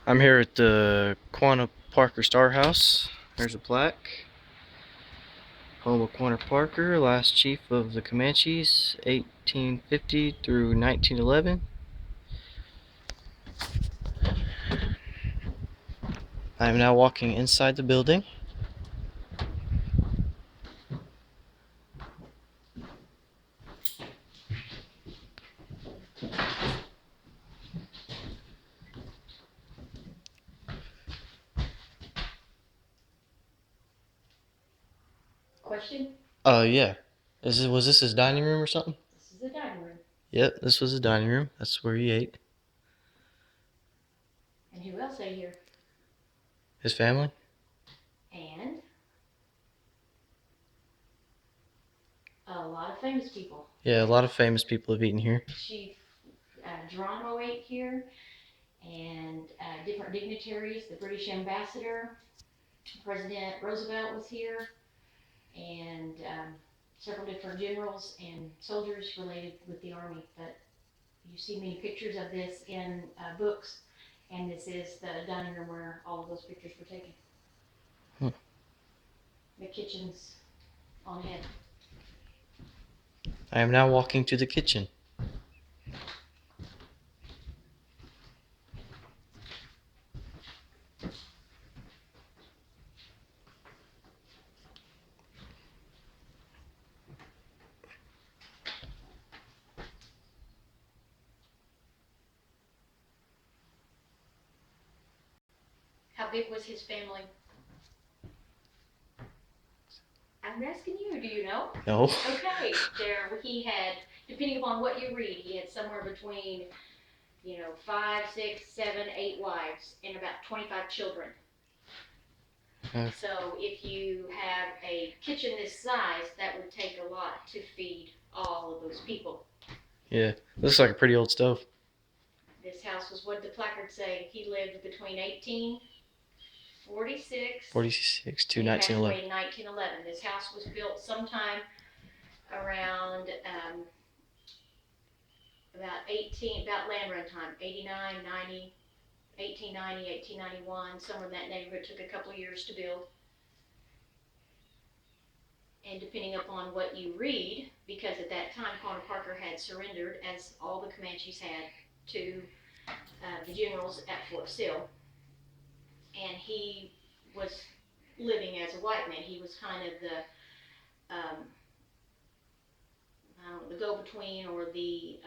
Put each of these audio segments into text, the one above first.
I'm here at the Quanah Parker Star House. There's a plaque. Home of Quanah Parker, last chief of the Comanches, 1850 through 1911. I am now walking inside the building. Question? Yeah. Was this his dining room or something? This is the dining room. Yep, this was his dining room. That's where he ate. And who else ate here? His family? And a lot of famous people. Yeah, a lot of famous people have eaten here. Chief Geronimo ate here, and different dignitaries. The British ambassador, President Roosevelt was here, and several different generals and soldiers related with the Army. But you see many pictures of this in books, and this is the dining room where all of those pictures were taken. The kitchen's on ahead. I am now walking to the kitchen. How big was his family? I'm asking you, do you know? No. Okay, he had, depending upon what you read, he had somewhere between, 5, 6, 7, 8 wives and about 25 children. So if you have a kitchen this size, that would take a lot to feed all of those people. Yeah, looks like a pretty old stove. This house was, what did the placard say? He lived between 1846 to and he passed away 1911. in 1911. This house was built sometime around about land run time, 89, 90, 1890, 1891, somewhere in that neighborhood. Took a couple of years to build. And depending upon what you read, because at that time Quanah Parker had surrendered, as all the Comanches had, to the generals at Fort Sill, and he was living as a white man. He was kind of the go-between, or he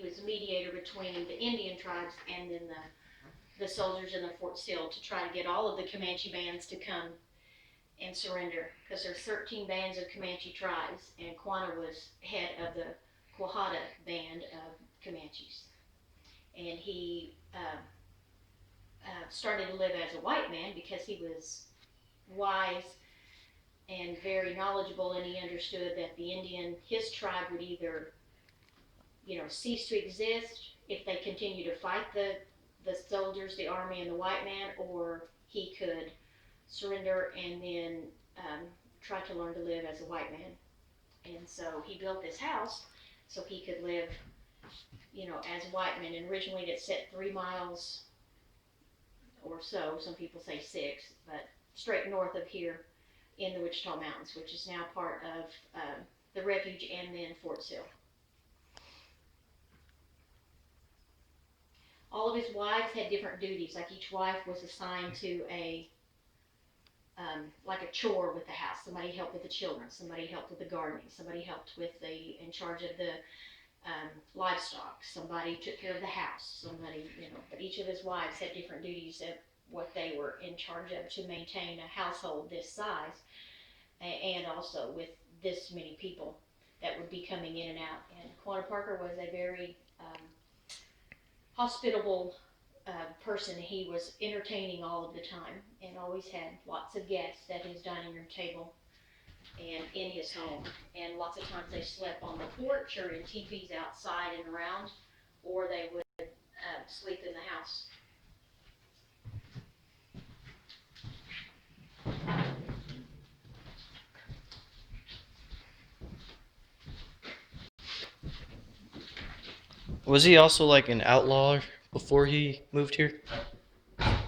was a mediator between the Indian tribes and then the soldiers in the Fort Sill, to try to get all of the Comanche bands to come and surrender, because there's 13 bands of Comanche tribes, and Quanah was head of the Quahada band of Comanches. And he started to live as a white man because he was wise and very knowledgeable, and he understood that his tribe would either, cease to exist if they continue to fight the soldiers, the army, and the white man, or he could surrender and then try to learn to live as a white man. And so he built this house so he could live, as a white man. And originally it's set 3 miles or so, some people say 6, but straight north of here in the Wichita Mountains, which is now part of the refuge and then Fort Sill. All of his wives had different duties. Like, each wife was assigned to like a chore with the house. Somebody helped with the children, somebody helped with the gardening, somebody helped in charge of the livestock, somebody took care of the house, but each of his wives had different duties of what they were in charge of to maintain a household this size, and also with this many people that would be coming in and out. And Quanah Parker was a very hospitable person. He was entertaining all of the time and always had lots of guests at his dining room table and in his home. And lots of times they slept on the porch or in teepees outside and around, or they would sleep in the house. Was he also like an outlaw before he moved here? I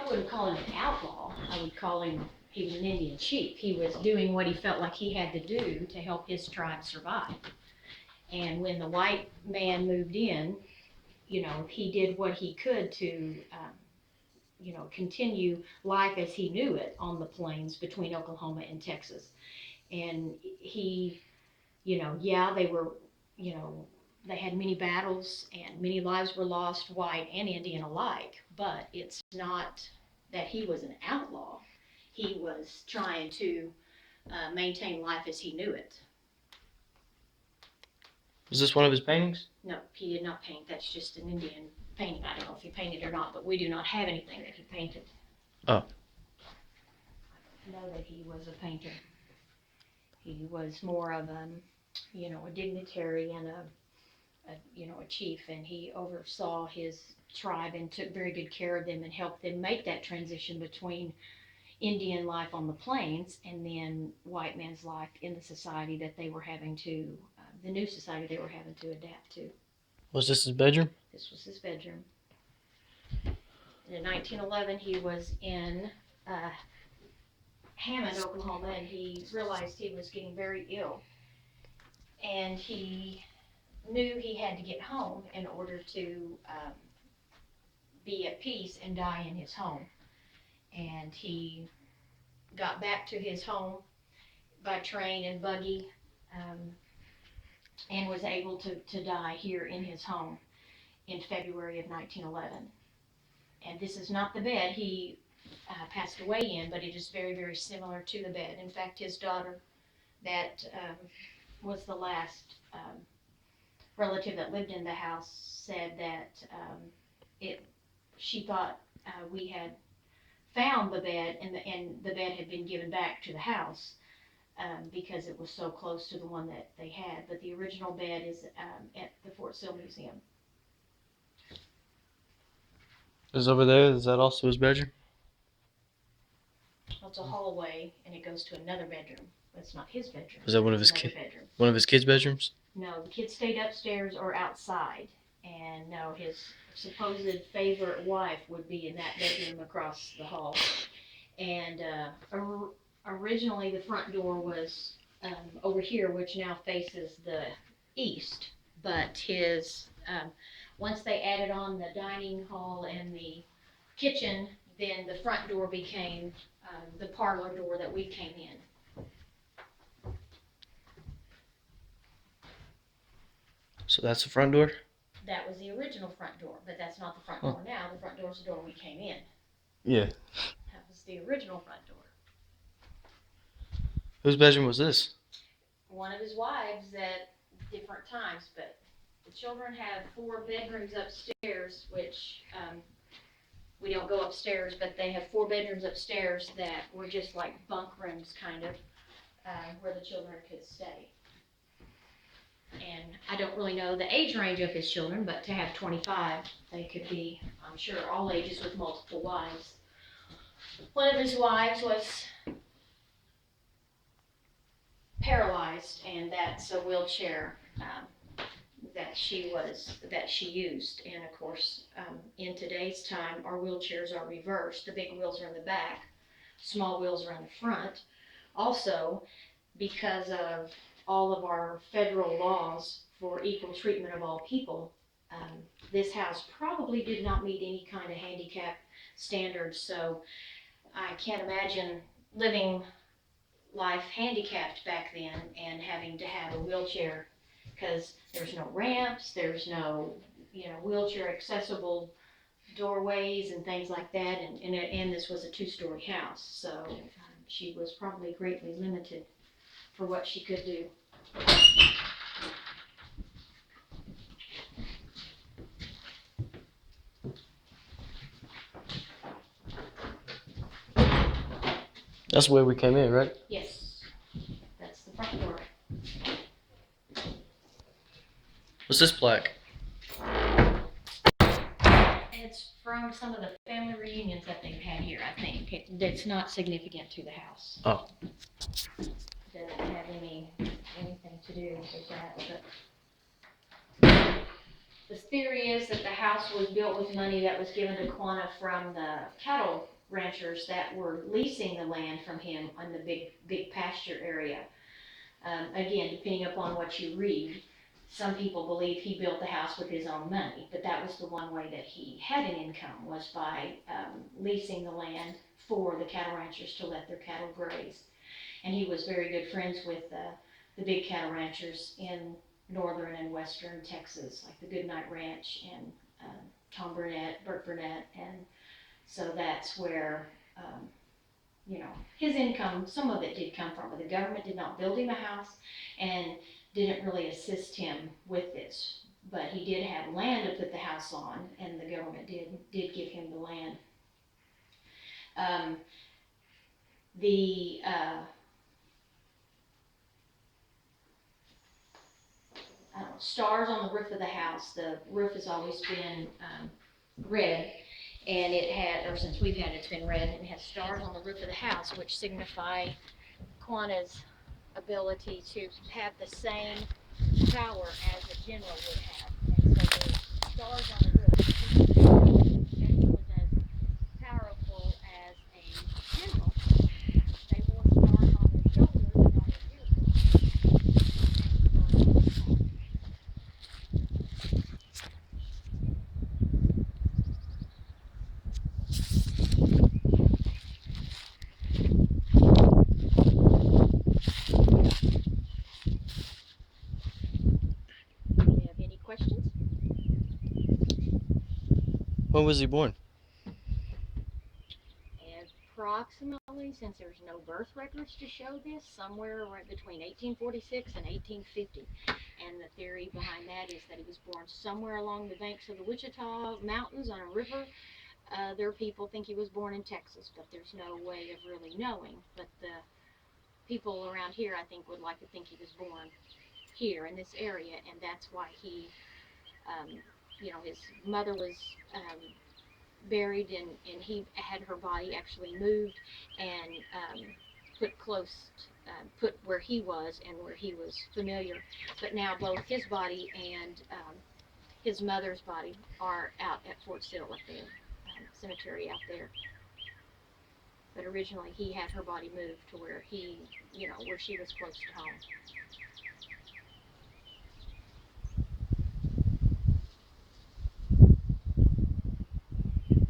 wouldn't call him an outlaw. I would call him, he was an Indian chief. He was doing what he felt like he had to do to help his tribe survive. And when the white man moved in, you know, he did what he could to, you know, continue life as he knew it on the plains between Oklahoma and Texas. And he, you know, yeah, they were, you know, they had many battles and many lives were lost, white and Indian alike, but it's not that he was an outlaw. He was trying to maintain life as he knew it. Was this one of his paintings? No, he did not paint. That's just an Indian painting. I don't know if he painted or not, but we do not have anything that he painted. Oh. I know that he was a painter. He was more of a, you know, a dignitary and you know, a chief, and he oversaw his tribe and took very good care of them and helped them make that transition between Indian life on the plains and then white man's life in the society that they were having to, the new society they were having to adapt to. Was this his bedroom? This was his bedroom. And in 1911, he was in Hammond, Oklahoma, and he realized he was getting very ill. And he knew he had to get home in order to be at peace and die in his home. And he got back to his home by train and buggy and was able to die here in his home in February of 1911. And this is not the bed he passed away in, but it is very, very similar to the bed. In fact, his daughter, that was the last relative that lived in the house, said that she thought we had found the bed and the bed had been given back to the house because it was so close to the one that they had. But the original bed is at the Fort Sill Museum. Is over there? Is that also his bedroom? Well, it's a hallway and it goes to another bedroom. That's not his bedroom. Was that one of his bedroom? One of his kids' bedrooms? No, the kids stayed upstairs or outside. And no, his supposed favorite wife would be in that bedroom across the hall. And originally the front door was over here, which now faces the east. But his once they added on the dining hall and the kitchen, then the front door became the parlor door that we came in. So that's the front door? That was the original front door, but that's not the front door now. The front door is the door we came in. Yeah. That was the original front door. Whose bedroom was this? One of his wives at different times, but the children have 4 bedrooms upstairs, which we don't go upstairs, but they have 4 bedrooms upstairs that were just like bunk rooms, kind of, where the children could stay. And I don't really know the age range of his children, but to have 25, they could be, I'm sure, all ages with multiple wives. One of his wives was paralyzed, and that's a wheelchair that she used. And of course, in today's time, our wheelchairs are reversed. The big wheels are in the back, small wheels are in the front. Also, because of all of our federal laws for equal treatment of all people, this house probably did not meet any kind of handicap standards. So I can't imagine living life handicapped back then and having to have a wheelchair, because there's no ramps, there's no, wheelchair accessible doorways and things like that, and this was a 2-story house, so she was probably greatly limited for what she could do. That's where we came in, right? Yes, that's the front door. What's this plaque? It's from some of the family reunions that they've had here, I think. It's not significant to the house. Oh. It doesn't have anything to do with that, but theory is that the house was built with money that was given to Quanah from the cattle ranchers that were leasing the land from him on the big pasture area. Again, depending upon what you read, some people believe he built the house with his own money, but that was the one way that he had an income, was by leasing the land for the cattle ranchers to let their cattle graze. And he was very good friends with the big cattle ranchers in northern and western Texas, like the Goodnight Ranch and Tom Burnett, Burt Burnett, and so that's where his income, some of it did come from, but the government did not build him a house and didn't really assist him with this. But he did have land to put the house on, and the government did give him the land. The stars on the roof of the house. The roof has always been red, and it had, or since we've had it, it's been red, and it has stars on the roof of the house, which signify Quanah's ability to have the same power as a general would have. And so the stars on the roof, that he was as powerful as a general. They wore stars on their shoulders and on their uniforms. Questions? When was he born? Approximately, since there's no birth records to show this, somewhere right between 1846 and 1850. And the theory behind that is that he was born somewhere along the banks of the Wichita Mountains on a river. Other people think he was born in Texas, but there's no way of really knowing. But the people around here, I think, would like to think he was born here in this area, and that's why he, his mother was buried, and he had her body actually moved and put where he was and where he was familiar. But now both his body and his mother's body are out at Fort Sill at the cemetery out there. But originally he had her body moved to where he, where she was close to home.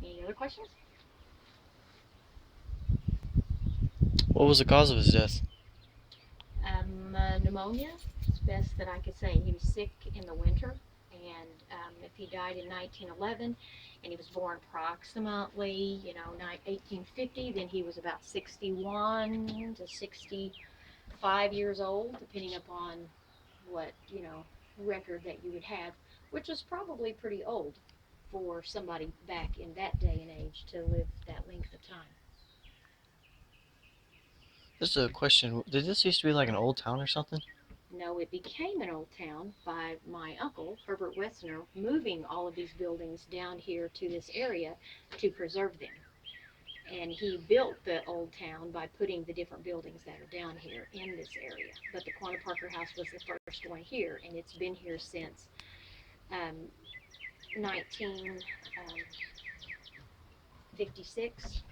Any other questions? What was the cause of his death? Pneumonia, it's best that I could say. He was sick in the winter, and if he died in 1911, and he was born approximately, 1850, then he was about 61 to 65 years old, depending upon what, record that you would have, which was probably pretty old for somebody back in that day and age to live that length of time. This is a question. Did this used to be like an old town or something? No, it became an old town by my uncle, Herbert Wessner, moving all of these buildings down here to this area to preserve them. And he built the old town by putting the different buildings that are down here in this area. But the Quanah Parker House was the first one here, and it's been here since 1956.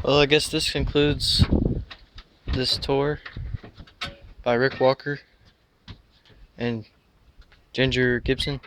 Well, I guess this concludes this tour by Rick Walker and Ginger Gibson.